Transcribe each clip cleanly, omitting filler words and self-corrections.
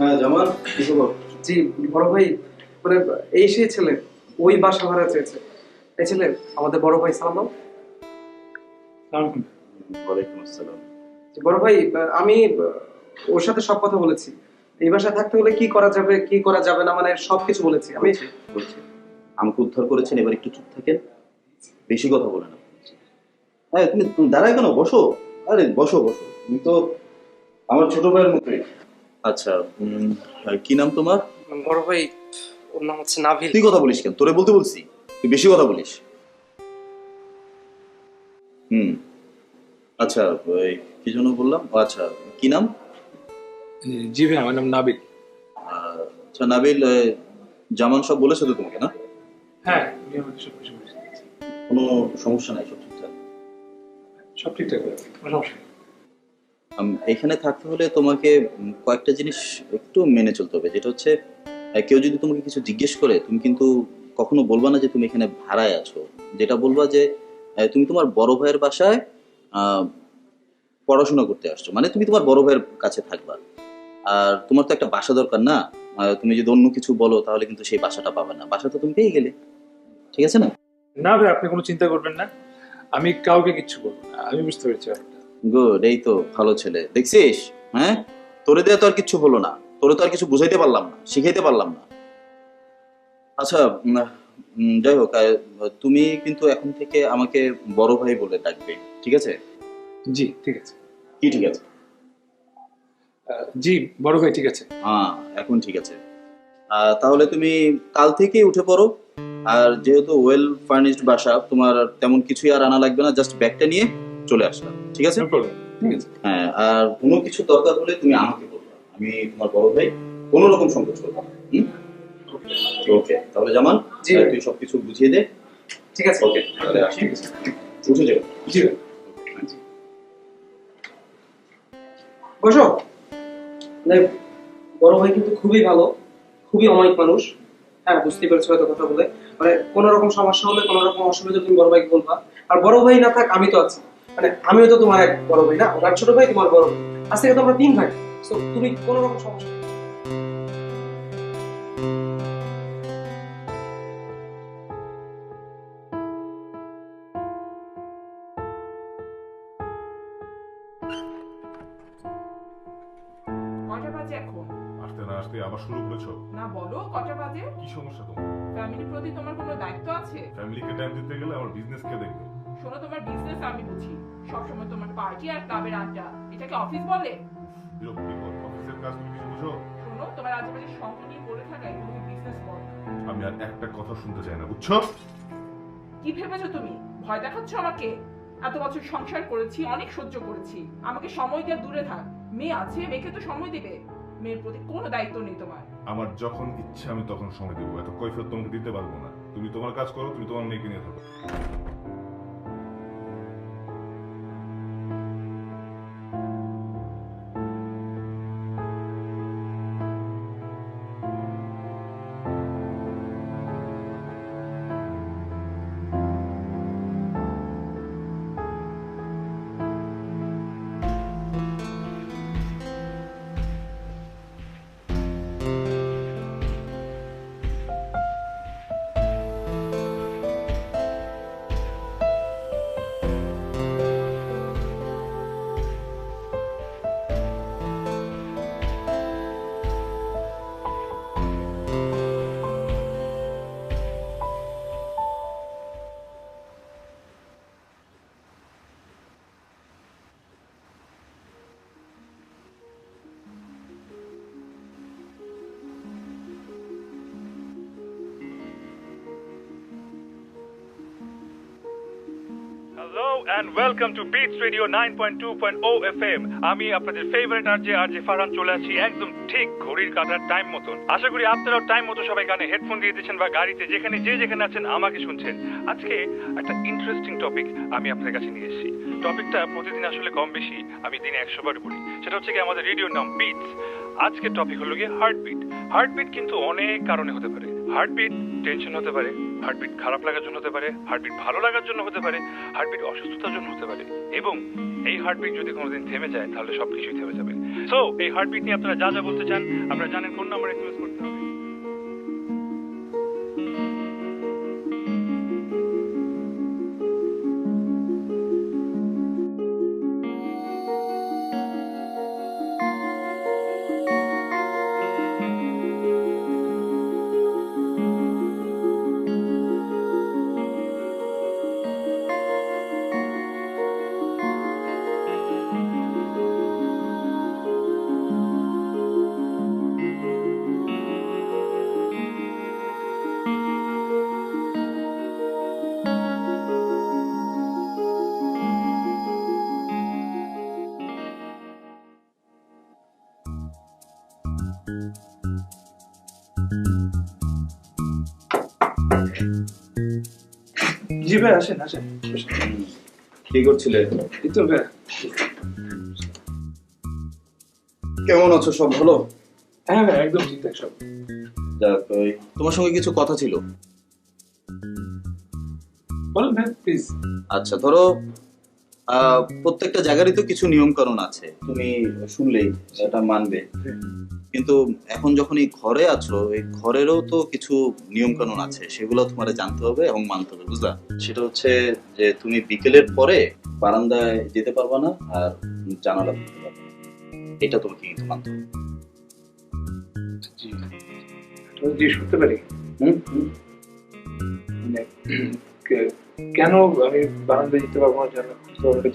হ্যাঁ জামান, কি খবর? জি বড় ভাই, মানে এই সেই ছেলে ওই বাসা ভাড়া চেয়েছে। এই ছেলে আমাদের বড় ভাই, সালাম দাও। ওয়ালাইকুম আসসালাম। জি, বড় ভাই, আমি ওর সাথে সব কথা বলেছি। এই বাসায় থাকতে হলে কি করা যাবে কি করা যাবে না, মানে সবকিছু বলেছি আমি। বলছি আমাকে উদ্ধার করেছেন, এবার একটু চুপ থাকেন, বেশি কথা বলেন না। হ্যাঁ, তুমি দাঁড়ায় কেন? বসো। আরে বসো বসো, তুমি তো আমার ছোট ভাইয়ের মতোই। আচ্ছা, কি নাম তোমার? বড় ভাই, ওর নাম হচ্ছে নাভিল। তুই কথা বলিস কেন? তোরে বলতে বলছি, তুই বেশি কথা বলিস। হুম, আচ্ছা, ওই কি জন্য বললাম? আচ্ছা, কি নাম? জি ভাই, আমার নাম নাবিল। আচ্ছা নাবিল, জামান সব বলেছে তো তোমাকে, না? হ্যাঁ, উনি আমাকে সব কিছু বলেছেন। কোনো সমস্যা নাই, সব ঠিকঠাক। সব ঠিকঠাক আছে, কোনো সমস্যা নেই। এখানে থাকতে হলে তোমাকে কয়েকটা জিনিস একটু মেনে চলতে হবে, যেটা হচ্ছে কেউ যদি তোমাকে কিছু জিজ্ঞেস করে, তুমি কিন্তু কখনো বলবা না যে তুমি এখানে ভাড়ায় আছো। যেটা বলবা যে তুমি তোমার বড় ভাইয়ের বাসায় পড়াশোনা করতে আসছো, মানে তুমি তোমার বড় ভাইয়ের কাছে থাকবা। আর তোমার তো একটা বাসা দরকার না? তুমি যদি অন্য কিছু বলো তাহলে কিন্তু সেই বাসাটা পাবে না, বাসা তো তুমি পেয়ে গেলে। ঠিক আছে না? না ভাই, আপনি কোনো চিন্তা করবেন না, আমি কাউকে কিচ্ছু বলবো না। আমি বুঝতে পেরেছি ব্যাপারটা। গুড, এই তো ভালো ছেলে, দেখছিস? হ্যাঁ, তোরে দিয়ে তো আর কিছু হলো না, তোরে তো আর কিছু বুঝাইতে পারলাম না, শিখাইতে পারলাম না। আচ্ছা, যাই হোক, তুমি কিন্তু এখন থেকে আমাকে বড় ভাই বলে ডাকবে, ঠিক আছে? জি ঠিক আছে। কি ঠিক আছে? জি বড় ভাই, ঠিক আছে। হ্যাঁ, এখন ঠিক আছে। তাহলে তুমি কাল থেকেই উঠে পড়ো। আর যেহেতু ওয়েল ফার্নিশড বাসা, তোমার তেমন কিছুই আর আনা লাগবে না, জাস্ট ব্যাগটা নিয়ে চলে আসলাম, ঠিক আছে? No problem, ঠিক আছে। হ্যাঁ, আর কোনো কিছু দরকার হলে তুমি আমাকে বলবে, আমি তোমার বড় ভাই, কোনো রকম সংকোচ করবো না। ওকে, তাহলে জামান, জি। তুই সবকিছু বুঝিয়ে দে। ঠিক আছে। ওকে, তাহলে আসি। ঠিক আছে। উঠে যাও। জি ভাই। বসো। মানে বড় ভাই কিন্তু খুবই ভালো, খুবই অমায়িক মানুষ। হ্যাঁ, বুঝতে পেরেছো হয়তো কথা বলে। মানে কোনো রকম সমস্যা হলে, কোনো রকম অসুবিধা তুমি বড় ভাইকে বলবা। আর বড় ভাই না থাক, আমি তো আছি। মানে আমিও তো তোমার এক বড় ভাই, না? ওনার ছোট ভাই, তোমার বড় ভাই। আজ থেকে তো আমরা 3 ভাই। তো তুমি কোনো রকম সমস্যা নেই। কয়টা বাজে এখন? আসতে না আসতে আবার শুরু করেছো? না বলো, কয়টা বাজে? কি সমস্যা তোমার? ফ্যামিলির প্রতি তোমার কোনো দায়িত্ব আছে? ফ্যামিলিকে টাইম দিতে গেলে আমার বিজনেস কে দেখবে? শোনো, তোমার বিজনেস আমি বুঝি। সবসময় তোমার পার্টি আর ক্লাবের আড্ডা, এটাকে অফিস বলে? বিরক্তিকর, অফিসের কাজ তুমি কিছু বুঝো? শোনো, তোমার আজেবাজে সঙ্গ নিয়ে পড়ে থাকা তুমি বিজনেস করো। আমি আর একটা কথা শুনতে চাই না, বুঝছো? কি ভেবেছো তুমি? ভয় দেখাচ্ছ আমাকে? এত বছর সংসার করেছি, অনেক সহ্য করেছি। আমাকে সময় দিয়ে দূরে থাক। মেয়ে আছে, মেয়েকে তো সময় দিবে। মেয়ের প্রতি কোনো দায়িত্ব নেই তোমার। আমার যখন ইচ্ছে আমি তখন সময় দেবো, এত কৈফিয়ত তোমাকে দিতে পারবো না। তুমি তোমার কাজ করো, তুমি তোমার মেয়েকে নিয়ে থাকো। and welcome to Beats Radio 9.2.0 FM. আমি আপনাদের ফেভারিট আরজে ফারহান চলে আসছি একদম ঠিক ঘড়ির কাঁটার টাইম মতন। আশা করি আপনারাও টাইম মতো সবাই গানে হেডফোন দিয়ে দিচ্ছেন বা গাড়িতে যেখানে আছেন আমাকে শুনছেন। আজকে একটা ইন্টারেস্টিং টপিক আমি আপনাদের কাছে নিয়ে এসেছি। টপিকটা প্রতিদিন আসলে কম বেশি আমি দিনে 100 বার বলি। সেটা হচ্ছে কি আমাদের রেডিওর নাম বিটস। আজকের টপিক হলো গিয়ে হার্টবিট। হার্টবিট কিন্তু অনেক কারণে হতে পারে। হার্টবিট টেনশন হতে পারে, হার্টবিট খারাপ লাগার জন্য হতে পারে, হার্টবিট ভালো লাগার জন্য হতে পারে, হার্টবিট অসুস্থতার জন্য হতে পারে, এবং এই হার্টবিট যদি কোনোদিন থেমে যায় তাহলে সবকিছুই থেমে যাবে। সো এই হার্টবিট নিয়ে আপনারা যা বলতে চান আপনারা জানেন কোন নাম্বারে এসএমএস করতে হবে। জি ভাই, আসেন। কি করছিলে? এই তো ভাই। কেমন আছো? সব ভালো? হ্যাঁ ভাই, একদম ঠিকঠাক সব। যাক, ওই তোমার সঙ্গে কিছু কথা ছিল। বলুন ভাই, প্লিজ। আচ্ছা, ধরো প্রত্যেকটা জায়গারই তো কিছু নিয়ম কানুন আছে, তুমি শুনলেই এটা মানবে। কিন্তু এখন যখন এই ঘরে আছো, এই ঘরেরও তো কিছু নিয়ম কানুন আছে, সেগুলো তোমার জানতে হবে এবং মানতে হবে, বুঝলা? সেটা হচ্ছে যে তুমি বিকেলের পরে বারান্দায় যেতে পারবা না আর জানালা খুলতে পারবে না। এটা তোমাকে কিন্তু মানতে হবে। জি, জিজ্ঞেস করতে পারি হুম? মানে কেন আমি বারান্দায় যেতে পারবো না,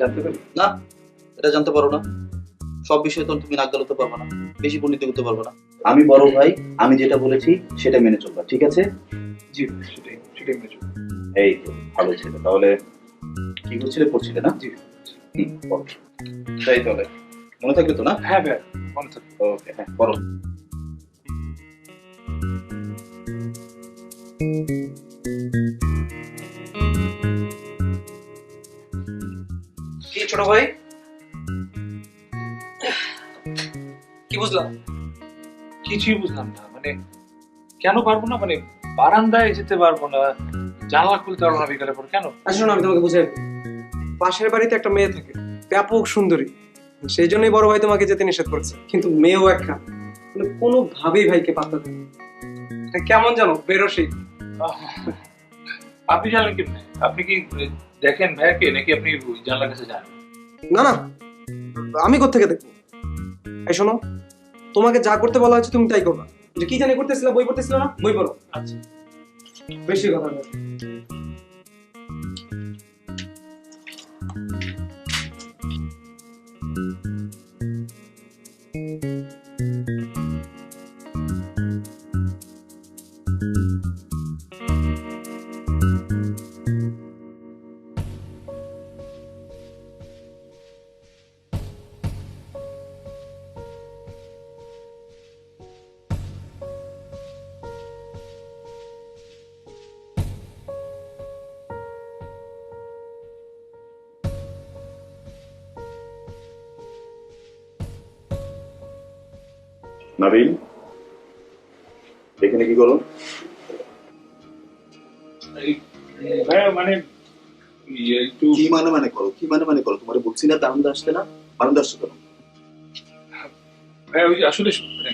জানতে পারি? না, এটা জানতে পারো না। সব বিষয়ে তো তুমি নাক গলাতে পারবে না, বেশি পণ্ডিত করতে পারবে না। আমি বড় ভাই, আমি যেটা বলেছি সেটা মেনে চলবা, ঠিক আছে? জি, সেটাই মেনে চলবো। এই তো ভালো ছিল। তাহলে কি করছিলে, পড়ছিলে না? জি। পড়ো। তাই তাহলে মনে থাকবে তো না? হ্যাঁ ভাই, মনে থাকবে। ওকে, হ্যাঁ পড়ো। কি ছোট ভাই, কি বুঝলাম? কিছুই বুঝলাম না। মানে কেন পারবো না? মানে বারান্দায় যেতে পারবো না, জানলা খুলতে পারবো না বিকালে পর, কেন? আচ্ছা শোনো, আমি তোমাকে বুঝাই। পাশের বাড়িতে একটা মেয়ে থাকে, ব্যাপক সুন্দরী, সেই জন্যই বড় ভাই তোমাকে যেতে নিষেধ করেছে। কিন্তু মেয়েও একটা মানে কোনোভাবেই ভাইকে পাত্তা দেয় না। এটা কেমন জানো, বেরসিক। আপনি জানলেন কেমনে? আপনি কি দেখেন ভাইয়াকে, নাকি আপনি জানলার কাছে যান? না না, আমি কোত্থেকে দেখবো? এই শোনো, তোমাকে যা করতে বলা হয়েছে তুমি তাই করবা। যে কি জানি করতেছিলা, বই পড়তেছিল না? বই পড়ো। আচ্ছা। বেশি কথা বলো। নাবিল, এখানে কি করো? ভাইয়া মানে একটু কি মানে করো? কি মানে করো? তোমার বলছি না বারান্দা আসতে, না বারান্দা আসছো কেন? ভাইয়া ওই আসলে মানে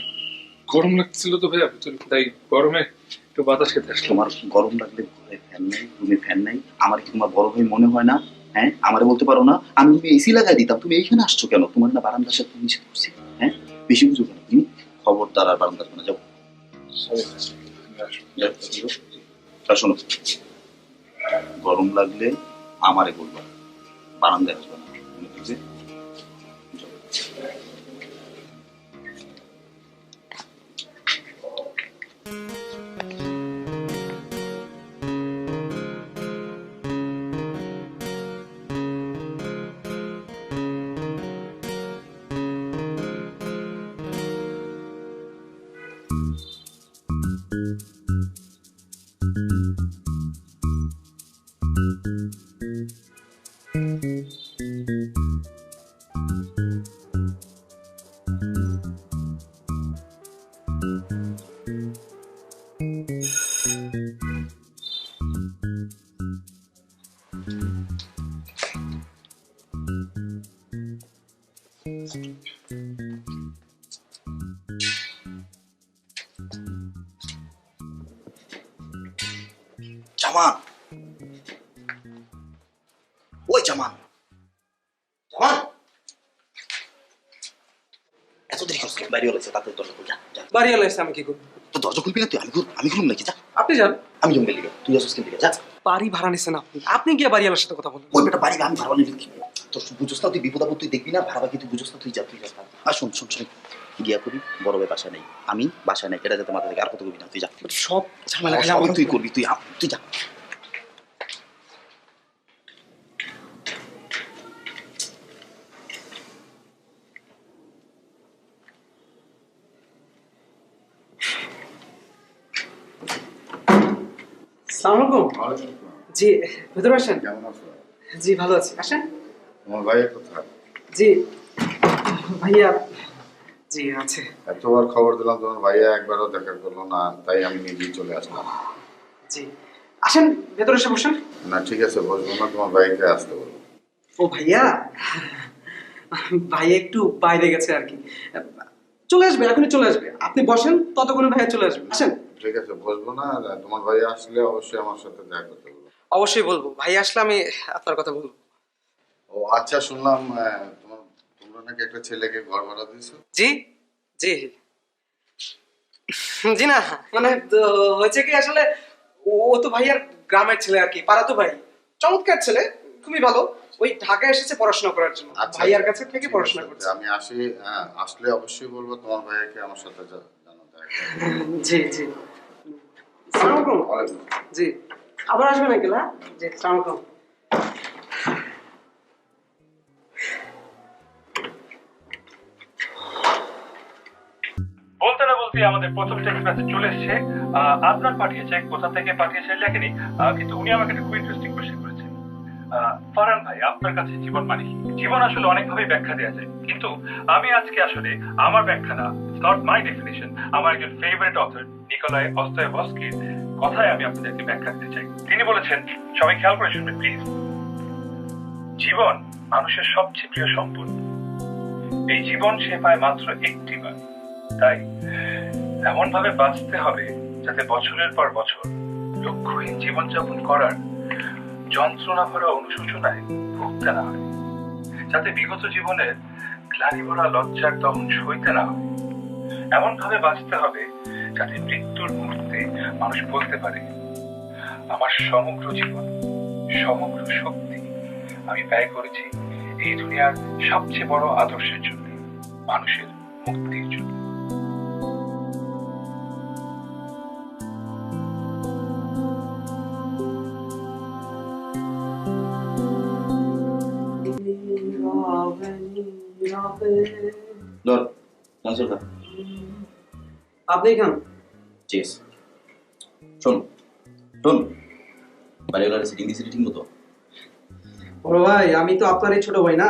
গরম লাগছিল তো ভাইয়া, তাই গরমে একটু বাতাস খেতে আসলাম। তোমার গরম লাগলে ঘরে ফ্যান নাই, তুমি ফ্যান নাই, আমার কি তোমার বড় ভাই মনে হয় না? হ্যাঁ, আমারে বলতে পারো না? আমি তুমি এসি লাগাই দিতাম, তুমি এইখানে আসছো কেন? তোমার না বারান্দার সাথে তুমি নিষেধ করছি? হ্যাঁ, বেশি বুঝো কেন তুমি? খবরদার আর বারান্দা আসবে না, যাও। শোনো, গরম লাগলে আমারে বলবা, বারান্দায় আসবে না, মনে থাকবে? জামান, ওই জামান, জামান, এত দেরি করছিস বাইরে হলেছে, তাতে দরজা খুল, যা যা। বাড়ি এলে আমি কি করবো? তো দরজা খুলবি না তুই? আমি খুলুম নাকি? যা, আপনি যান। আমি জঙ্গল লিগে, তুই আসছিস কিন্তু, যা। বাড়ি ভাড়া নিছেন আপনি, আপনি গিয়ে বাড়ি এলার সাথে কথা বলুন। ওই বেটা বাড়ি আমি ভাড়া নিবি কি? তোর বুঝোস না, তুই বিপদ আপদ তুই দেখবি না, ভাড়া বাকি তুই বুঝোস না, তুই যা তুই যা। আর শোন শোন শোন, গিয়া করি বড় ভাই বাসা নেই, আমি বাসা নেই, এটা যাতে মাথা থেকে আর কত করবি না, তুই যা। সব ঝামেলা খালি সবই আমার তুই উপর। করবি, তুই যা। আসসালামু আলাইকুম। জি, ভেতরে আসেন। কেমন আছো? জি, ভালো আছি, আসেন। তোমার ভাইয়ের কোথায়? জি ভাইয়া, জি আছে। এতবার খবর দিলাম, তোমার ভাইয়া একবারও দেখা করলো না, তাই আমি নিজেই চলে আসলাম। জি আসেন, ভেতরে এসে বসেন। না ঠিক আছে, বসবো না, তোমার ভাইকে আসতে বলবো। ও ভাইয়া, ভাইয়া একটু বাইরে গেছে আর কি, চলে আসবে, এখনই চলে আসবে। আপনি বসেন, ততক্ষণে ভাইয়া চলে আসবে, আসেন। ঠিক আছে, বসবো না, তোমার ভাইয়া আসলে অবশ্যই আমার সাথে দেখা করতে বলবো। অবশ্যই বলবো, ভাইয়া আসলে আমি আপনার কথা বলবো। ও আচ্ছা, শুনলাম তোমরা নাকি একটা ছেলেকে ঘর ভাড়া দিয়েছো। জি জি জি, না মানে হয়েছে কি আসলে, ও তো ভাইয়ার গ্রামের ছেলে আর কি, পাড়া তো ভাই, চমৎকার ছেলে, খুবই ভালো। ওই ঢাকায় এসেছে পড়াশোনা করার জন্য, ভাইয়ার কাছে থেকে ঠিক পড়াশোনা আছে, করছে। আমি আসি, আসলে অবশ্যই বলবো তোমার ভাইয়াকে আমার সাথে জানাতে। জি জি, আসসালামু আলাইকুম। ওয়ালাইকুম। জি, আবার আসবেন নাকি? হ্যাঁ জি, আসসালামু আলাইকুম। বলতে না বলতে আমাদের প্রথম টেক্সট মেসেজ চলে এসেছে। আপনার পাঠিয়েছে, কোথা থেকে পাঠিয়েছে লেখেনি, কিন্তু উনি আমাকে একটা খুব ইন্টারেস্টিং কোয়েশ্চেন করেছেন। ফারহান ভাই, আপনার কাছে জীবন মানে কি? জীবন আসলে অনেকভাবে ব্যাখ্যা দেওয়া যায়, কিন্তু আমি আজকে আসলে আমার ব্যাখ্যা না, ইটস নট মাই ডেফিনেশন, আমার একজন ফেভারিট অথর নিকোলাই অস্তায়ভস্কির কথায় আমি আপনাদেরকে ব্যাখ্যা দিতে চাই। তিনি বলেছেন, সবাই খেয়াল করে শুনবেন প্লিজ, জীবন মানুষের সবচেয়ে প্রিয় সম্পদ। এই জীবন সে পায় মাত্র একটিবার, তাই এমন ভাবে বাঁচতে হবে যাতে বছরের পর বছর লক্ষ্যহীন জীবনযাপন করার যন্ত্রণা ভরা অনুশোচনায় ভুগতে না হয়, যাতে বিগত জীবনের গ্লানি ভরা লজ্জার দহন সইতে না হয়। এমন ভাবে বাঁচতে হবে যাতে মৃত্যুর মুহূর্তে মানুষ বলতে পারে, আমার সমগ্র জীবন, সমগ্র শক্তি আমি ব্যয় করেছি এই দুনিয়ার সবচেয়ে বড় আদর্শের জন্য, মানুষের মুক্তির জন্য। ধর ক্যান্সেল কর। আপনি খান। ঠিক আছে, শোন শোন, বাড়িওয়ালার সিটিং দিয়েছি ঠিক মতো? বড় ভাই, আমি তো আপনারই ছোট ভাই না,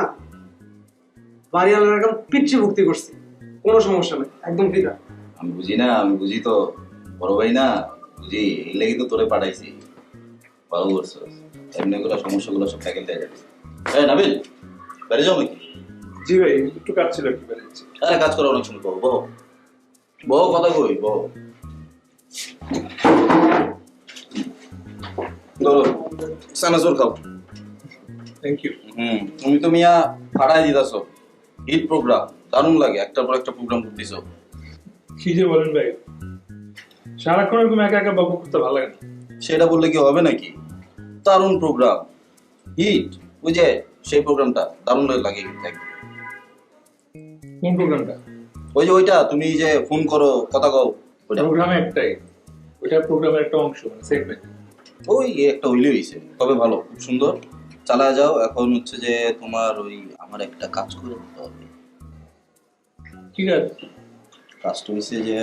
বাড়ি আলার একদম পিচ্ছি ভক্তি করছি, কোনো সমস্যা নেই, একদম ফিদা। আমি বুঝি না, আমি বুঝি তো, বড় ভাই না, বুঝি, এই লেগে তো তোরে পাঠাইছি। ভালো করছো, এমনি করে সমস্যাগুলো সব ট্যাকেল দেওয়া যাবে। হ্যাঁ নাবিল, বাইরে যাও নাকি? জি ভাই, একটু কাজ ছিল, কি বেরিয়েছে। আরে কাজ করো, অনেক সময় বহ বহ বহ, কথা কই বহ। ধরো সানাজোর খাও। Thank you. তুমি তো মিয়া ফাটাই দিতাছো, হিট প্রোগ্রাম, দারুণ লাগে, একটার পর একটা প্রোগ্রাম করতেছো। কি যে বলেন ভাই, সারাক্ষণ এরকম একা একা বকবক করতে ভালো লাগে না। সেটা বললে কি হবে নাকি? দারুণ প্রোগ্রাম, হিট, ওই যে সেই প্রোগ্রামটা দারুণ লাগে। কোন প্রোগ্রামটা? ওই যে ওইটা, তুমি যে ফোন করো কথা কও, ওইটা। প্রোগ্রামে একটাই, ওইটা প্রোগ্রামের একটা অংশ, মানে সেগমেন্ট। ওই একটা হইলে হইছে, তবে ভালো, খুব সুন্দর, চালা যাও। এখন হচ্ছে যে তোমার ওই আমার একটা কাজ করে দিতে হবে। ঠিক আছে। কাজটা হইছে যে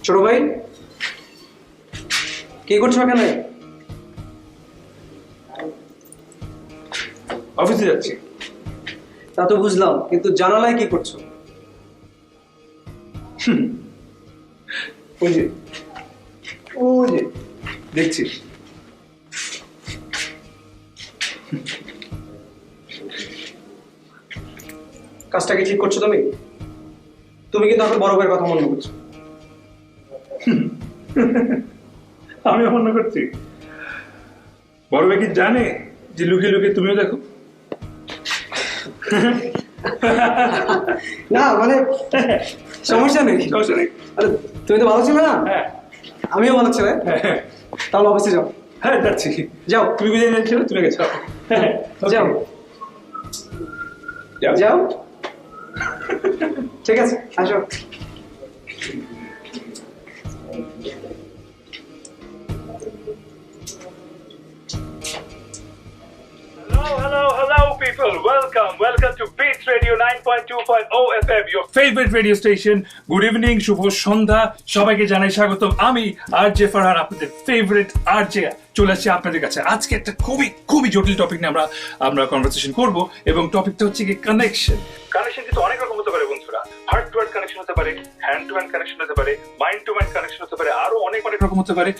ছোট ভাই, কি করছো এখানে? অফিসে যাচ্ছি। তা তো বুঝলাম, কিন্তু জানালায় কি করছো? ওই যে দেখছি। কাজটা কি ঠিক করছো তুমি? তুমি কিন্তু এখন বড় ভাইয়ের কথা মনে করছো। আমি অন্য করছি? বড় ভাই কি জানে যে লুকিয়ে লুকিয়ে তুমিও দেখো? না মানে সমস্যা নেই। সমস্যা নেই। আরে তুমি তো ভালো ছিলে না? হ্যাঁ আমিও ভালো ছিলে। হ্যাঁ তাহলে অফিসে যাও। হ্যাঁ যাচ্ছি। যাও তুমি বুঝে নিয়েছিল, তুমি গেছো। যাও যাও যাও। ঠিক আছে, আসো। Hello, people. Welcome to Beats Radio 9.2.0 FM, your favourite radio station. Good evening, শুভ সন্ধ্যা, সবাইকে জানাই স্বাগতম। আমি আরজে ফারহান, আপনাদের ফেভারিট আরজে, চলে আসছি আপনাদের কাছে। আজকে একটা খুবই জটিল টপিক নিয়ে আমরা কনভারসেশন করব, এবং টপিকটা হচ্ছে কি কানেকশন। কানেকশন কিন্তু অনেক রকম হতে পারে বন্ধুরা। হার্ট টু হার্ট কানেকশন হতে পারে, হ্যান্ড টু হ্যান্ড কানেকশন হতে পারে, মাইন্ড টু মাইন্ড কানেকশন হতে পারে, আরো অনেক রকম হতে পারে।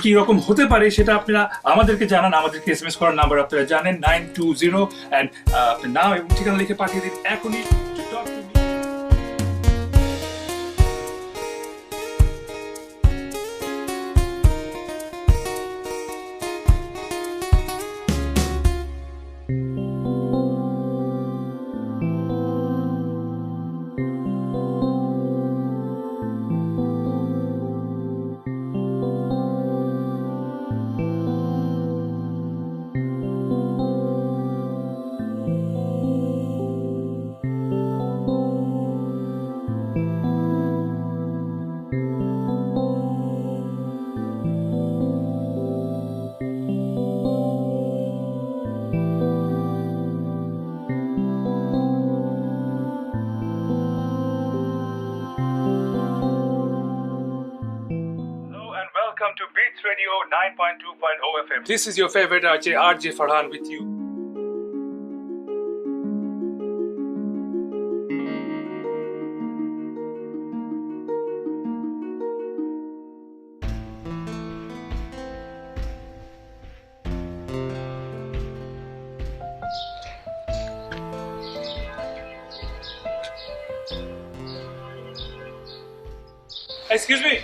কি রকম হতে পারে সেটা আপনারা আমাদেরকে জানান। আমাদেরকে এসএমএস করার নাম্বার আপনারা জানেন, 920 এন্ড আপনার নাম এবং ঠিকানা লিখে পাঠিয়ে দিন এখনই। welcome to Beats Radio 9.2.0 FM. This is your favorite RJ Farhan with you. Excuse me.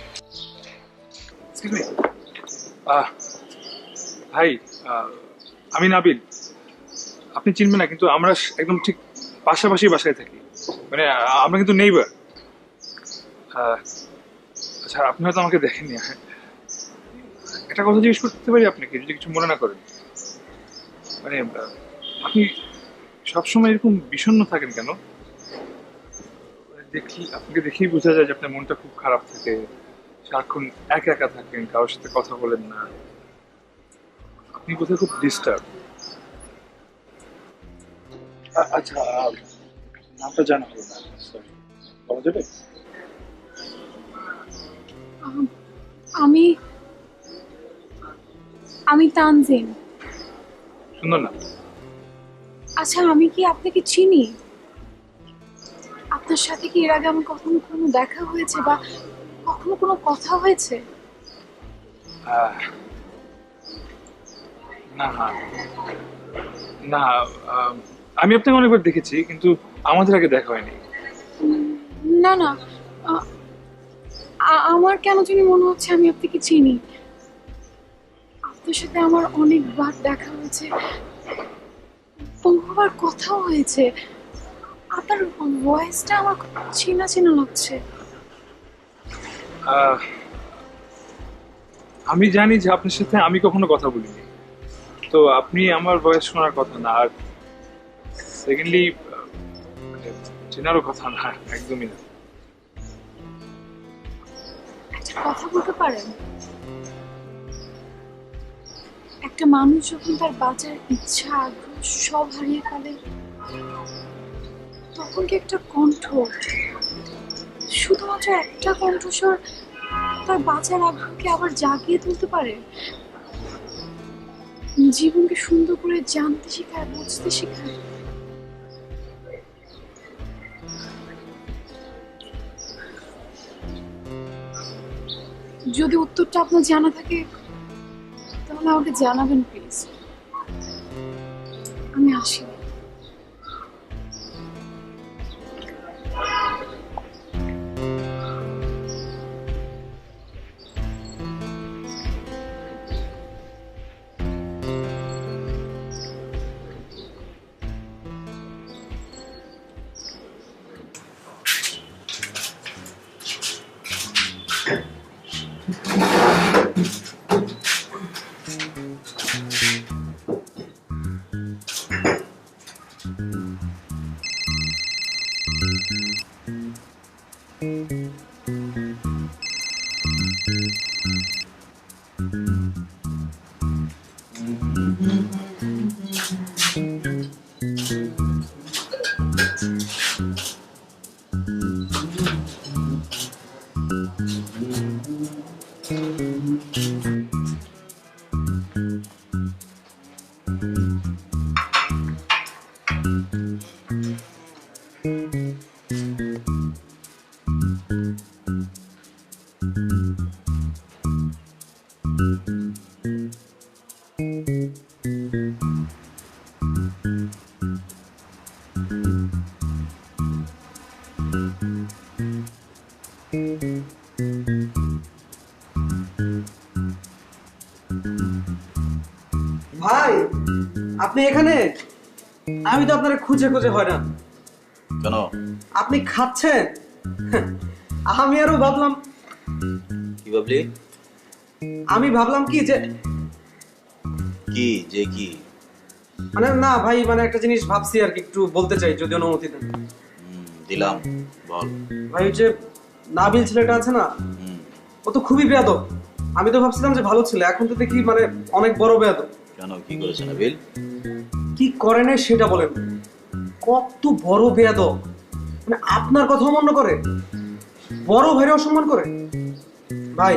ভাই, আমি নাবিল। আপনি চিনবেন না, কিন্তু আমরা একদম ঠিক পাশাপাশি বাসায় থাকি, মানে আমরা কিন্তু নেইবার। আচ্ছা, আপনি হয়তো আমাকে দেখেননি। একটা কথা জিজ্ঞেস করতে পারি আপনাকে, যদি কিছু মনে না করেন? মানে আপনি সবসময় এরকম বিষণ্ণ থাকেন কেন? আপনাকে দেখেই বোঝা যায় যে আপনার মনটা খুব খারাপ থাকে, সারাক্ষণ একা একা থাকেন, কারোর সাথে কথা বলেন না। আপনি কোথায় খুব ডিস্টার্ব। আচ্ছা, নামটা জানা হলো না, বলা যাবে? আমি তানজিন। সুন্দর না? আচ্ছা, আমি কি আপনাকে চিনি? আপনার সাথে কি এর আগে আমার কখনো কোনো দেখা হয়েছে বা কখনো কোনো কথা হয়েছে? না না, আমি আপনাকে অনেকবার দেখেছি, কিন্তু আমাদের আগে দেখা হয়নি। না না, আমার কেন জানি মনে হচ্ছে আমি আপনাকে চিনি। আপনার সাথে আমার অনেকবার দেখা হয়েছে, বহুবার কথাও হয়েছে। আপনার ভয়েসটা আমার খুব চেনা চেনা লাগছে। আমি জানি যে আপনার সাথে আমি কখনো কথা বলিনি, তো আপনি আমার ভয়েস শোনার কথা না। আর সেকেন্ডলি চেনারও কথা না, একদমই না। একটা কথা বলতে পারেন? একটা মানুষ যখন তার বাঁচার ইচ্ছা, আগ্রহ সব হারিয়ে ফেলে, তখন কি একটা কণ্ঠ, শুধুমাত্র একটা কণ্ঠস্বর তার বাঁচার আগ্রহকে আবার জাগিয়ে তুলতে পারে, জীবনকে সুন্দর করে জানতে শেখায়, বুঝতে শেখায়। যদি উত্তরটা আপনার জানা থাকে তাহলে আমাকে জানাবেন প্লিজ। আমি আসি। ভাই, আপনি এখানে? আমি তো আপনার খুঁজে খুঁজে হয়রান। কেন? আপনি খাচ্ছেন? আমি আরো ভাবলাম, কি ভাবলি? আমি ভাবলাম কি যে কি মানে না ভাই, মানে একটা জিনিস ভাবছি আর কি, একটু বলতে চাই যদি অনুমতি দেন। দিলাম, বল। ভাই ওই যে নাবিল ছেলেটা আছে না, ও তো খুবই বেয়াদব। আমি তো ভাবছিলাম যে ভালো ছিল, এখন তো দেখি মানে অনেক বড় বেয়াদব। কেন, কি করেছে নাবিল? কি করে নাই সেটা বলেন। কত বড় বেয়াদব, মানে আপনার কথা অমান্য করে, বড় ভাইরে অসম্মান করে। ভাই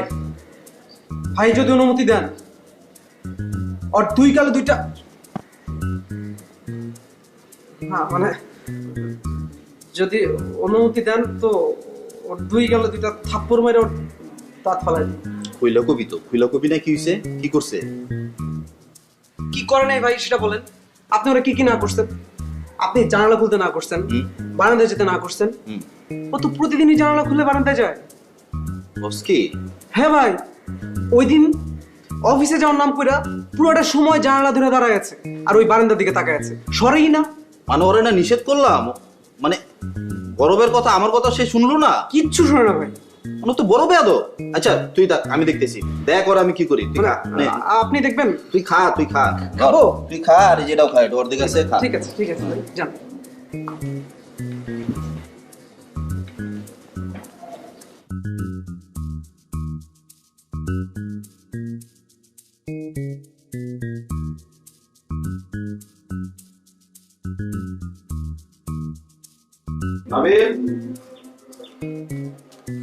ভাই যদি অনুমতি দেন, আর দুই কালে দুইটা, হ্যাঁ মানে যদি অনুমতি দেন তো ওর দুই গালে দুইটা থাপ্পড় মেরে ওর দাঁত ফালাই দিই। খুইলা কবি না, কি হয়েছে? কি করছে? কি করে নাই ভাই সেটা বলেন। আপনি ওরা কি কি না করছেন? আপনি জানালা খুলতে না করছেন, বারান্দায় যেতে না করছেন। ও তো প্রতিদিনই জানালা খুলে বারান্দায় যায়। বস কি? হ্যাঁ ভাই, ওই দিন অফিসে যাওয়ার নাম কইরা পুরোটা সময় জানালা ধরে দাঁড়ায় আছে আর ওই বারান্দার দিকে তাকায় আছে, সরেই না। মানে ওরা না নিষেধ করলাম, মানে গরবের কথা, আমার কথা সে শুনলো না, কিচ্ছু শোনে না ভাই। মানে তো বড় বেয়াদ। আচ্ছা তুই দেখ, আমি দেখতেছি, দেখ ওরা আমি কি করি। তুই খা, নে। আপনি দেখবেন? তুই খা। খাবো? তুই খা, আর যেটাও খা, এটা ওর দিকে আছে, খা। ঠিক আছে ভাই, যান। নাবিল,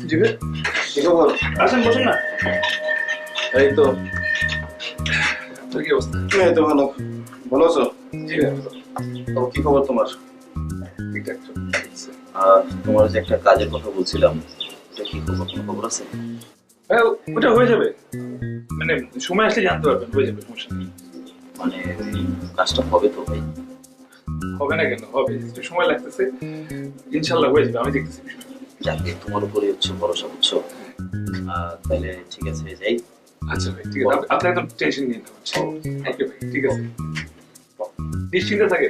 জি ভাই, কি খবর? আসেন, বসেন না। এই তো। তোর কি অবস্থা? এই তো ভালো। ভালো আছো? জি ভাই, তো কি খবর তোমার? ঠিকঠাক চলছে। তোমার যে একটা কাজের কথা বলছিলাম, এটা কি খবর? কোনো খবর আছে? ভাই ওটা হয়ে যাবে, মানে সময় আসলে জানতে পারবেন, হয়ে যাবে, সমস্যা নেই। মানে কাজটা হবে তো ভাই? হবে না কেন, হবে, একটু সময় লাগতেছে, ইনশাল্লাহ হয়ে যাবে, আমি দেখতেছি বিষয়টা। যাকে তোমার উপরে হচ্ছে ভরসা, বুঝছো? তাহলে ঠিক আছে, যাই। আচ্ছা ভাই, ঠিক আছে, আপনি একদম টেনশন নিয়ে নেবেন। থ্যাংক ইউ ভাই, ঠিক আছে, নিশ্চিন্তে থাকে।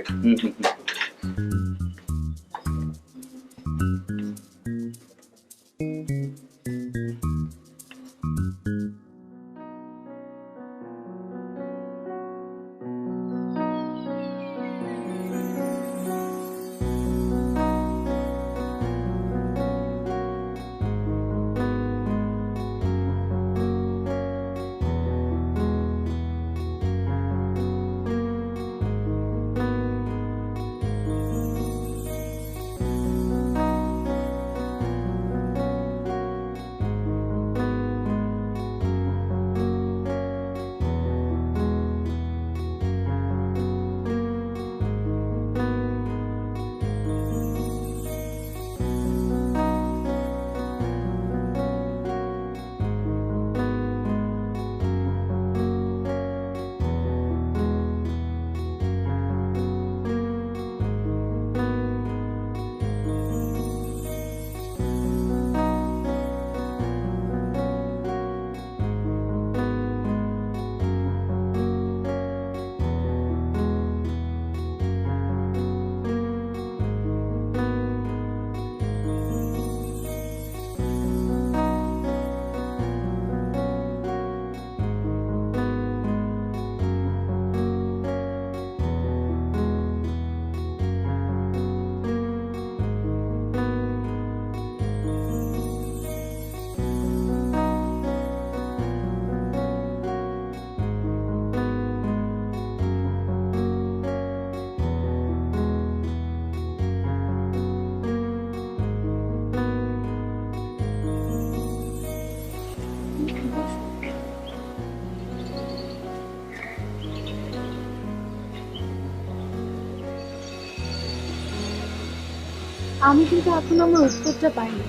আমি কিন্তু এখন আমার উত্তরটা পাইনি।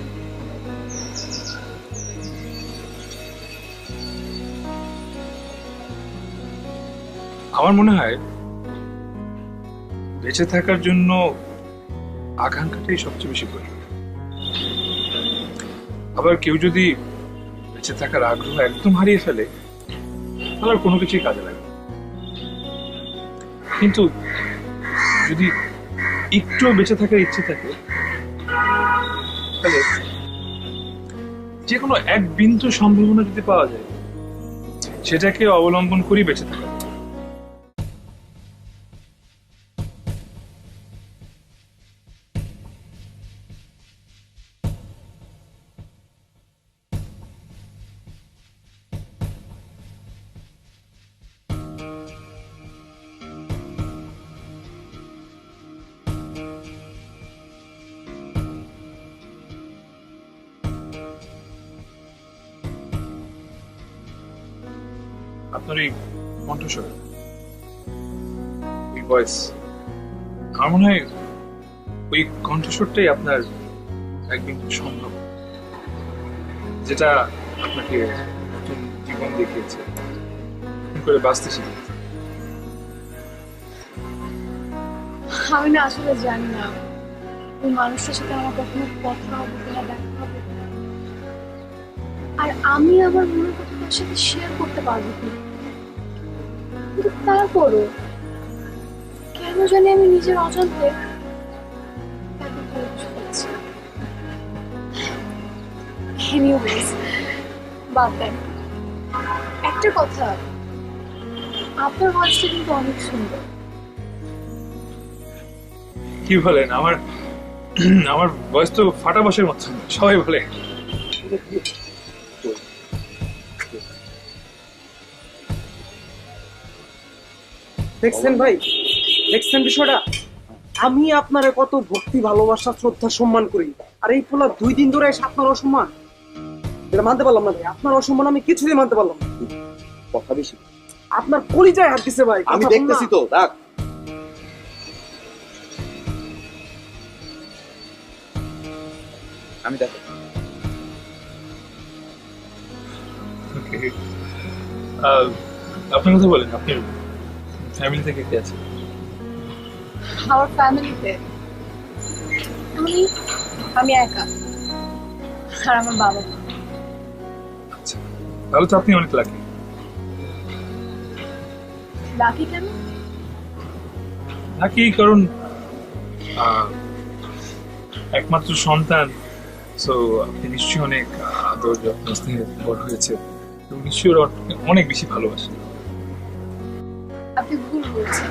আমার মনে হয় বেঁচে থাকার জন্য আকাঙ্ক্ষাটাই সবচেয়ে বেশি করি। আবার কেউ যদি বেঁচে থাকার আগ্রহ একদম হারিয়ে ফেলে তাহলে আর কোনো কিছুই কাজে লাগে না। কিন্তু যদি একটু বেঁচে থাকার ইচ্ছে থাকে তাহলে যে কোনো এক বিন্দু সম্ভাবনা যদি পাওয়া যায় সেটাকে অবলম্বন করি বেঁচে থাকা। আপনার এই কণ্ঠস্বর, এই ভয়েস, আমার মনে হয় ওই কণ্ঠস্বরটাই আপনার একদিন সম্ভব, যেটা আপনাকে নতুন জীবন দেখিয়েছে, নতুন করে বাঁচতে শিখিয়েছে। আমি না আসলে জানি না ওই মানুষটার সাথে আমার কখনো কথা হবে কিনা, দেখা হবে কিনা, আর আমি আমার মনের কথা তার সাথে শেয়ার করতে পারবো কিনা। কিন্তু তারপরও কেন জানি আমি নিজের অজান্তে তাকে ভালোবেসে ফেলছি। Anyways, বাদ দেন। একটা কথা, আপনার ভয়েসটা কিন্তু অনেক সুন্দর। কি বলেন? আমার আমার ভয়েস তো ফাটা বাঁশের মতো, সবাই বলে। দেখছেন ভাই, দেখছেন বিষয়টা? আমি আপনারে কত ভক্তি, ভালোবাসা, শ্রদ্ধা, সম্মান করি, আর এই পোলা 2 দিন ধরে এসে আপনার অসম্মান, এটা মানতে পারলাম না ভাই। আপনার অসম্মান আমি কিছুতেই মানতে পারলাম না। কথা বেশি, আপনার কলিজায় হাত দিছে ভাই। আমি কথা বল না। দেখতেছি তো, রাখ। আমি দেখো। Okay. আপনার কথা বলেন, আপনার ফ্যামিলি থেকে কে আছে? আমার ফ্যামিলিতে আমি একা, আর আমার বাবা মা। আচ্ছা, তাহলে তো আপনি অনেক লাকি। লাকি কেন? লাকি কারণ একমাত্র সন্তান, সো আপনি নিশ্চয়ই অনেক আদর যত্ন স্নেহে বড় হয়েছে, এবং নিশ্চয়ই ওরা অনেক বেশি ভালোবাসে। আপনি ভুল বলছেন।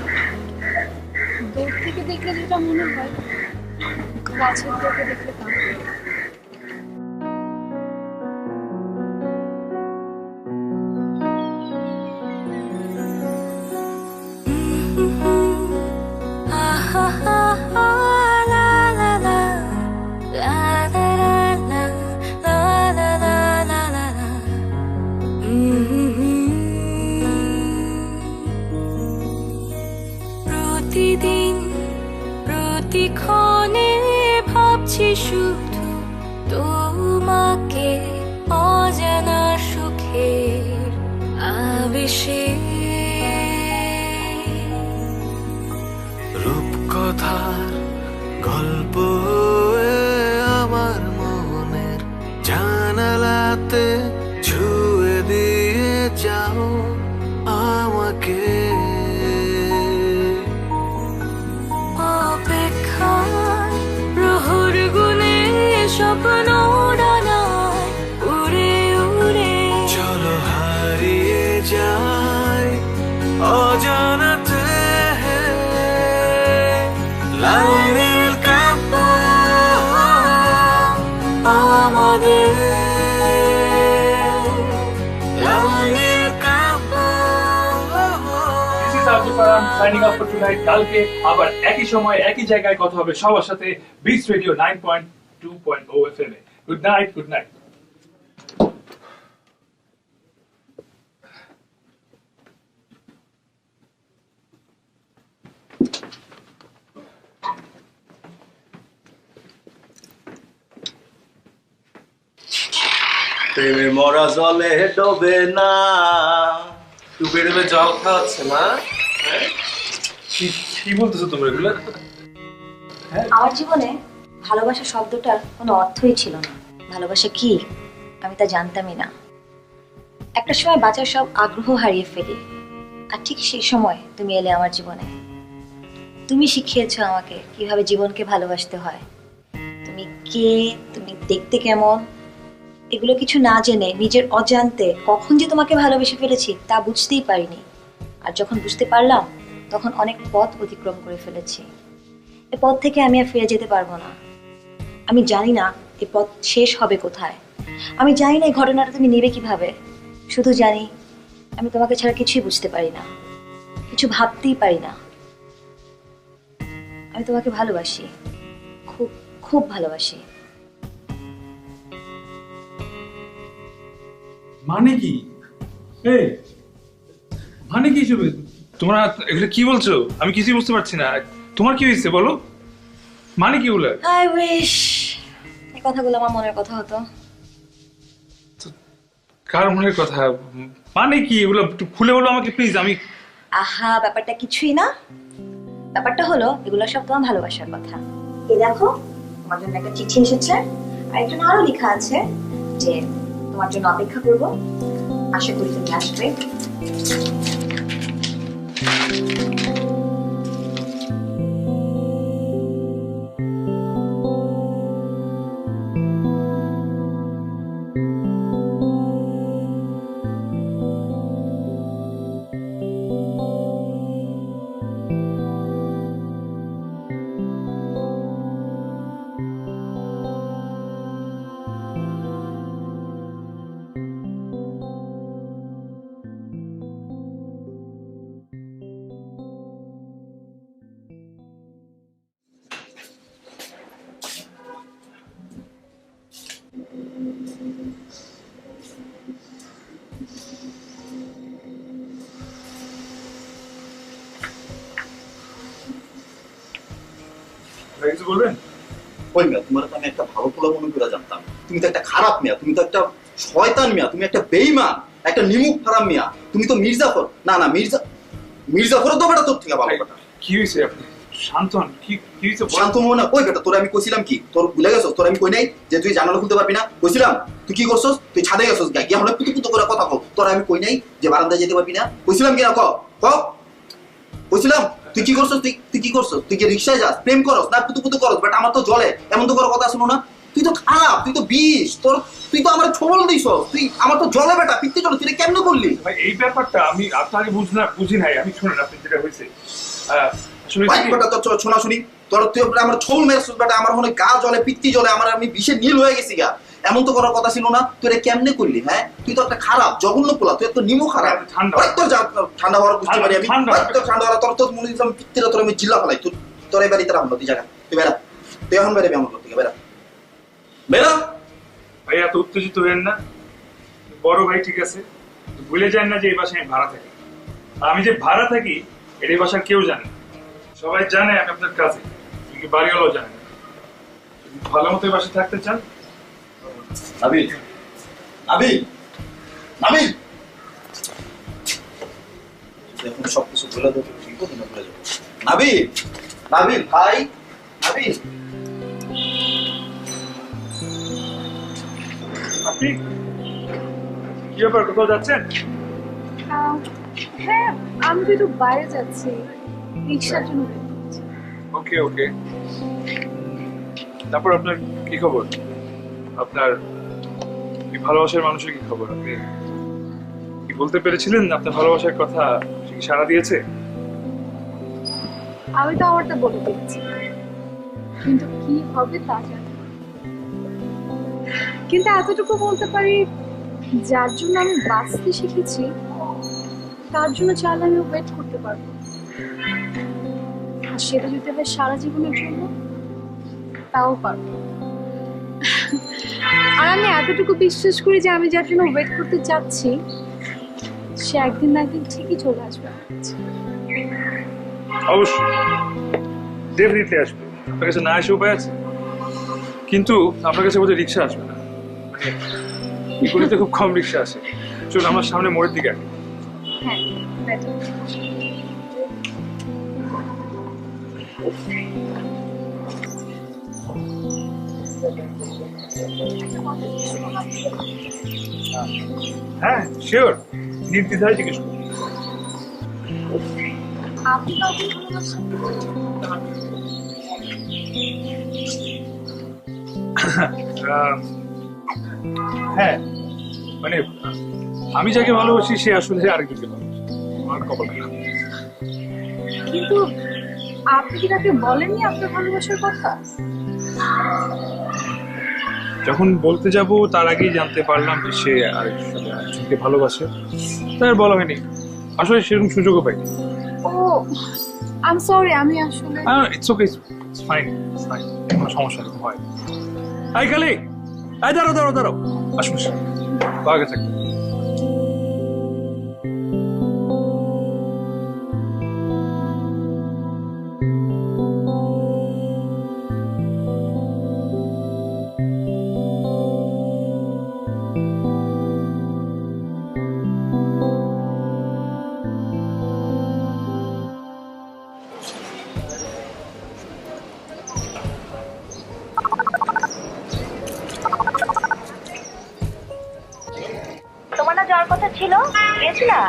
দূর থেকে দেখলে যেটা মনে হয়, কাছের থেকে দেখলে তা হয় না। প্রতিদিন প্রতিক্ষণে ভাবছি শুধু তোমাকে, অজানা সুখের আবেশে। রূপকথার গল্প আমার মনের জানালাতে ছুঁয়ে দিয়ে যাও আমাকে। অপেক্ষায় প্রহর গুনে স্বপ্ন ডানায় উড়ে উড়ে চলো হারিয়ে যাই অজানাতে। লাল নীল কাব্য আমাদের, লাল নীল কাব্য। This is RJ Farhan signing off for tonight. কালকে আবার একই সময় একই জায়গায় কথা হবে সবার সাথে, বিটস রেডিও 9.2.0 FM এ। Good night, good night. প্রেমে মরা জলে ডোবে না। ডুবে ডুবে জল খাওয়াচ্ছে না? কি বলতেছো তোমরা এগুলা? আমার জীবনে ভালোবাসা শব্দটার কোনো অর্থই ছিল না। ভালোবাসা কি আমি তা জানতামই না। একটা সময় বাঁচার সব আগ্রহ হারিয়ে ফেলি, আর ঠিক সেই সময় তুমি এলে আমার জীবনে। তুমি শিখিয়েছো আমাকে কিভাবে জীবনকে ভালোবাসতে হয়। তুমি কে, তুমি দেখতে কেমন, এগুলো কিছু না জেনে নিজের অজান্তে কখন যে তোমাকে ভালোবেসে ফেলেছি তা বুঝতেই পারিনি। আর যখন বুঝতে পারলাম তখন অনেক পথ অতিক্রম করে ফেলেছি। এ পথ থেকে আমি আর ফিরে যেতে পারবো না। আমি জানি না এই পথ শেষ হবে কোথায়। আমি জানি না এই ঘটনাটা তুমি নেবে কিভাবে। শুধু জানি আমি তোমাকে ছাড়া কিছুই বুঝতে পারি না, কিছু ভাবতেই পারি না। আমি তোমাকে ভালোবাসি, খুব খুব ভালোবাসি। মানে কি? এই মানে কি হিসেবে তোমরা এগুলো কি বলছো? আমি কিছুই বুঝতে পারছি না। তোমার কি হয়েছে বলো, মানে কি বলে? আই উইশ এই কথাগুলো আমার মনের কথা হতো। কার মনের কথা? মানে কি এগুলো একটু খুলে বলো আমাকে প্লিজ। আমি আহা, ব্যাপারটা কিছুই না। ব্যাপারটা হলো এগুলো সব তোমার ভালোবাসার কথা। এই দেখো তোমার জন্য একটা চিঠি এসেছে, আর একজন আরো লেখা আছে যে তোমার জন্য অপেক্ষা করব, আশা করি তুমি আসবে। কিছু বলবেন? ওই মেয়া, তোমার তো আমি একটা ভালো পোলা মনে করে জানতাম। তুমি তো একটা খারাপ মেয়া, তুমি তো একটা শয়তান মেয়া, তুমি একটা বেঈমান, একটা নিমুখ হারাম মেয়া। তুমি তো মির্জাফর না, মির্জাফরও তো বেটা তোর থেকে ভালো কথা। কি হয়েছে? আপনি শান্ত হন। কি হয়েছে? শান্ত মনে ওই বেটা, তোর আমি কইছিলাম কি, তোর ভুলে গেছস? তোর আমি কই নাই যে তুই জানালা খুলতে পারবি না? কইছিলাম। তুই কি করছস? তুই ছাদে গেছস গা, গিয়া হলে পুতু পুতু করে কথা কও। তোর আমি কই নাই যে বারান্দায় যেতে পারবি না? কইছিলাম কি না? কইছিলাম। তুই কি করছস? তুই কি করছস? তুই কি রিকশায় যাস, প্রেম করস না পুতু পুতু করস? বাট আমার তো জলে এমন তো করার কথা শুনো না। তুই তো খারাপ, তুই তো বিষ। তুই তো আমার ছোবল দিছস, তুই আমার তো জলে বেটা পিত্তি চলো। তুই কেমনে করলি? ভাই এই ব্যাপারটা আমি আপনাকে বুঝি নাই। আমি শুনেন আপনি যেটা হয়েছে আসলে বেটা তোর শোনাশুনি, তুই আমার ছোবল মেরেছিস বেটা। আমার মনে গা জলে পিত্তি জলে, আমি বিষে নীল হয়ে গেছি গা। এমন তো করার কথা ছিল না। তুই এটা কেমনে করলি? হ্যাঁ, তুই তো একটা খারাপ জঘন্য পোলা, তুই তো নিমু খারাপ। ঠান্ডা হওয়ার বুঝতে পারি আমি। ঠান্ডা হওয়ার তোর মনে দিলাম পিত্তিরা, তোর আমি জিল্লা ফেলাই। তোর এই বাড়িতে রাখলো তুই জায়গা। তুই বেড়া, তুই এখন বেড়াবি আমার থেকে। বেড়া বেড়া। ভাই এত উত্তেজিত হবেন না। বড় ভাই ঠিক আছে, ভুলে যান না যে এই বাসায় আমি ভাড়া থাকি। আর আমি যে ভাড়া থাকি এটা এই বাসার কেউ জানে না। সবাই জানে আমি আপনার কাছে, কিন্তু বাড়িওয়ালাও জানে না। ভালো মতো এই বাসায় থাকতে চান? নাবিল, নাবিল, নাবিল, এখন সবকিছু ভুলে দেবো। ঠিক আছে না? ভুলে যাবো। নাবিল, নাবিল ভাই, নাবিল। আপনি কি ব্যাপার, কোথাও যাচ্ছেন? হ্যাঁ, আমি তো একটু বাইরে যাচ্ছি, রিক্সার জন্য। ওকে ওকে। তারপর আপনার কি খবর? আপনার ভালোবাসার মানুষের কি খবর? আপনি কি বলতে পেরেছিলেন আপনার ভালোবাসার কথা? সে কি সাড়া দিয়েছে? আমি তো আমারটা বলে দিচ্ছি, কিন্তু কি হবে তা জানি। কিন্তু এতটুকু বলতে পারি, যার জন্য আমি বাঁচতে শিখেছি তার জন্য চাইলে আমি ওয়েট করতে পারবো। আর সেটা যদি হয় সারা জীবনের জন্য, তাও পারবো। আর আমি এতটুকু বিশ্বাস করি যে আমি যার জন্য ওয়েট করতে চাচ্ছি সে একদিন না একদিন ঠিকই চলে আসবে। অবশ্যই ডেফিনেটলি আসবে। আপনার কাছে না এসে উপায় আছে, কিন্তু আপনার কাছে বোধহয় রিক্সা আসবে না। মানে এই গলিতে খুব কম রিক্সা আসে। চল আমার সামনে মোড়ের দিকে আগে। হ্যাঁ হ্যাঁ শিওর, নির্দ্বিধায় জিজ্ঞেস করুন। আপনি কাউকে ভালোবাসেন? হ্যাঁ মানে আমি যাকে ভালোবাসি সে আসলে আরেকজনকে ভালোবাসে। আমার কপাল খারাপ। কিন্তু আপনি কি তাকে বলেননি আপনার ভালোবাসার কথা? যখন বলতে যাব তার আগেই জানতে পারলাম যে সে আরেকজনকে ভালোবাসে। তার বলা হয়নি, আসলে সেরকম সুযোগও পাইনি। ও আই এম সরি, আমি আসলে ইটস ওকে, ইটস ফাইন, কোনো সমস্যা এরকম হয়। আই খালি আই দাঁড়াও আসুন আগে থাকবে। তোমার না যাওয়ার কথা ছিল, গেছিলা?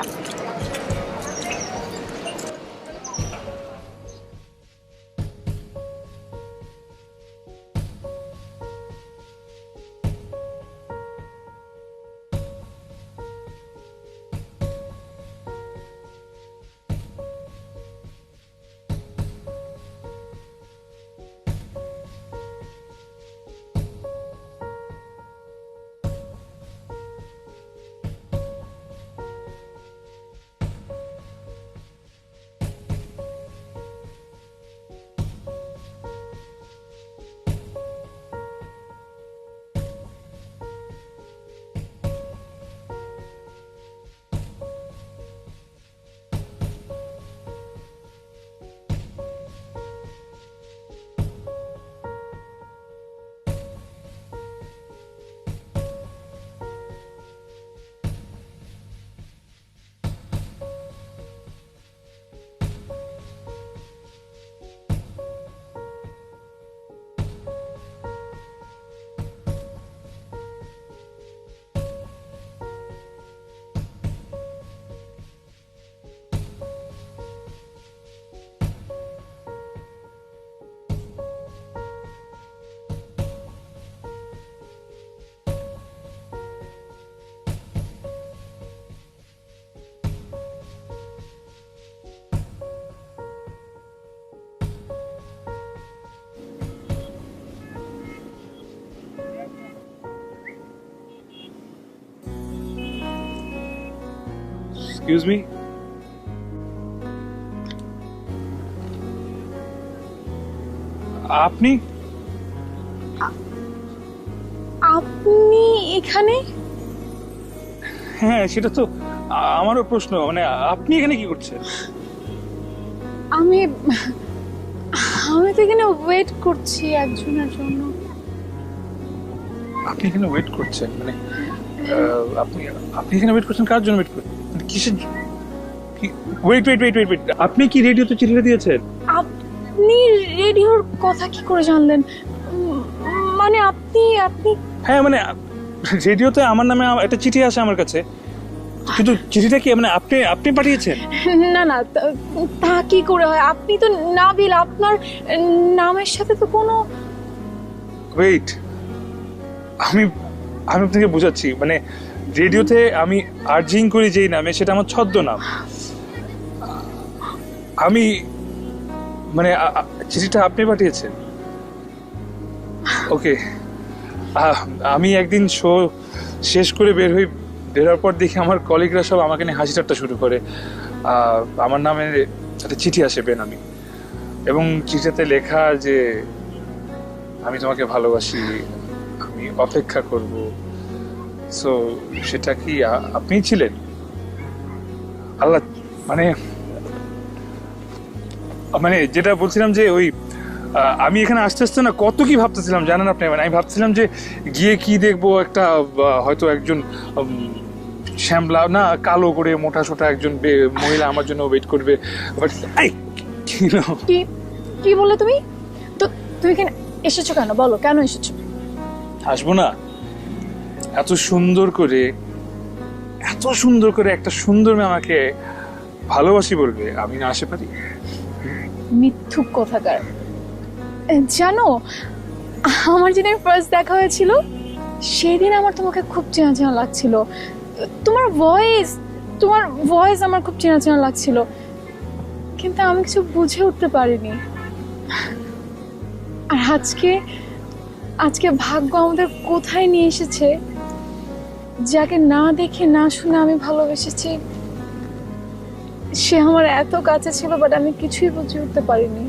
এক্সকিউজ মি, আপনি আপনি এখানে? হ্যাঁ সেটা তো আমারও প্রশ্ন, মানে আপনি এখানে কি করছেন? আমি তো এখানে ওয়েট করছি একজনের জন্য। আপনি এখানে ওয়েট করছেন মানে আপনি এখানে ওয়েট করছেন? কার জন্য ওয়েট করছেন? কিসের? ওয়েট আপনি কি রেডিওতে চিঠিটা দিয়েছেন? আপনি রেডিওর কথা কি করে জানলেন? মানে আপনি হ্যাঁ মানে রেডিওতে আমার নামে একটা চিঠি আসে আমার কাছে, কিন্তু চিঠিটা কি মানে আপনি পাঠিয়েছেন? না তা কি করে হয়? আপনি তো নাবিল, আপনার নামের সাথে তো কোনো। ওয়েট, আমি আপনাকে বোঝাচ্ছি, মানে রেডিওতে আমি আর্জিং করি যেই নামে সেটা আমার ছদ্মনাম। আমি মানে চিঠিটা আপনি পাঠিয়েছেন? ওকে, আমি একদিন শো শেষ করে বেরোর পর দেখি আমার কলিগরা সব আমাকে নিয়ে হাসি ঠাট্টা শুরু করে। আমার নামে একটা চিঠি আসে বেনামি, এবং চিঠিতে লেখা যে আমি তোমাকে ভালোবাসি, আমি অপেক্ষা করব। সো সেটা কি আপনিই ছিলেন? আল্লাহ, মানে যেটা বলছিলাম যে ওই আমি এখানে আসতে আসতে না কত কি ভাবতেছিলাম জানেন আপনি, মানে আমি ভাবছিলাম যে গিয়ে কি দেখবো, একটা হয়তো একজন শ্যামলা না কালো করে মোটা সোটা একজন মহিলা আমার জন্য ওয়েট করবে। বাট কি কি বললে তুমি? তো তুমি এখানে এসেছো কেন? বলো কেন এসেছো? আসবো না? এত সুন্দর করে একটা সুন্দর মেয়ে আমাকে ভালোবাসি বলবে, আমি না আসতে পারি? মিথ্যুক কথাকার। জানো, আমার যেদিন ফার্স্ট দেখা হয়েছিল সেদিন আমার তোমাকে খুব চেনা চেনা লাগছিল। তোমার ভয়েস আমার খুব চেনা চেনা লাগছিল, কিন্তু আমি কিছু বুঝে উঠতে পারিনি। আর আজকে ভাগ্য আমাদের কোথায় নিয়ে এসেছে, যাকে না দেখে না শুনে আমি ভালোবেসেছি, সে আমার এত কাছে ছিল, বাট আমি কিছুই বুঝে উঠতে পারিনি।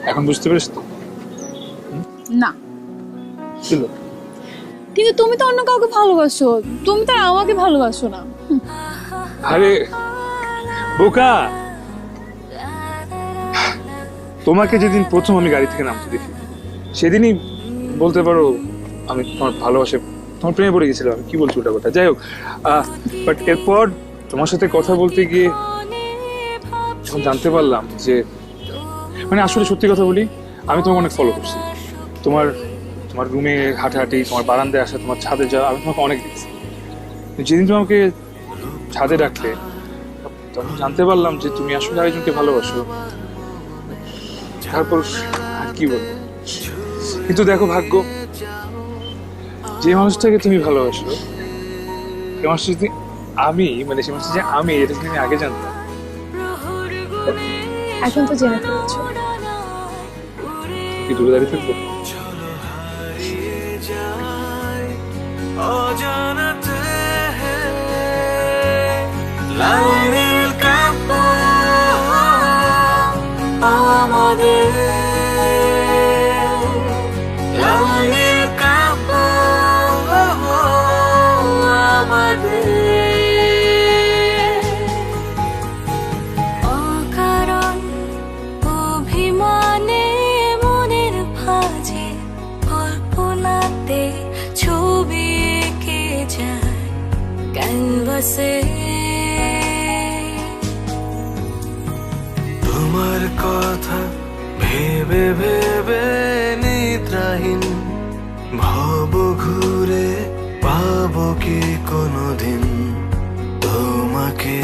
এখন বুঝতে পেরেছ তো? না, কিন্তু তুমি তো অন্য কাউকে ভালোবাসো, তুমি তো আমাকে ভালোবাসো না। আরে বোকা, তোমাকে যেদিন প্রথম আমি গাড়ি থেকে নামতে দেখি সেদিনই বলতে পারো আমি তোমার ভালোবাসে, তোমার প্রেমে পড়ে গেছিলাম। আমি কি বলছি ওটা কথা, যাই হোক। বাট এরপর তোমার সাথে কথা বলতে গিয়ে তখন জানতে পারলাম যে, মানে আসলে সত্যি কথা বলি, আমি তোমাকে অনেক ফলো করছি। তোমার রুমে হাঁটাহাঁটি, তোমার বারান্দায় আসা, তোমার ছাদে যাওয়া, আমি তোমাকে অনেক দেখছি। যেদিন তোমাকে ছাদে ডাকলে তখন জানতে পারলাম যে তুমি আসলে আরেকজনকে ভালোবাসো। তারপর আর কি বলবো, কিন্তু দেখো ভাগ্য, যে মানুষটাকে তুমি ভালোবাসো সে মানুষটা যদি আমি, মানে সে মানুষটা যে আমি, এটা যদি আমি আগে জানতাম। এখন তো জেনে ফেলেছো। কি দূরে দাঁড়িয়ে থাকবো? অজানাতে লাইনের কাব্য আমাদের, লাইনের কাব্য আমাদের। অকারণ অভিমানে মনের ভাঁজে কল্পনাতে ছবি এঁকে যায় ক্যানভাসে। তোমার কথা ভেবে ভেবে নিদ্রাহীন ভব ঘুরে, পাবো কি কোনোদিন তোমাকে?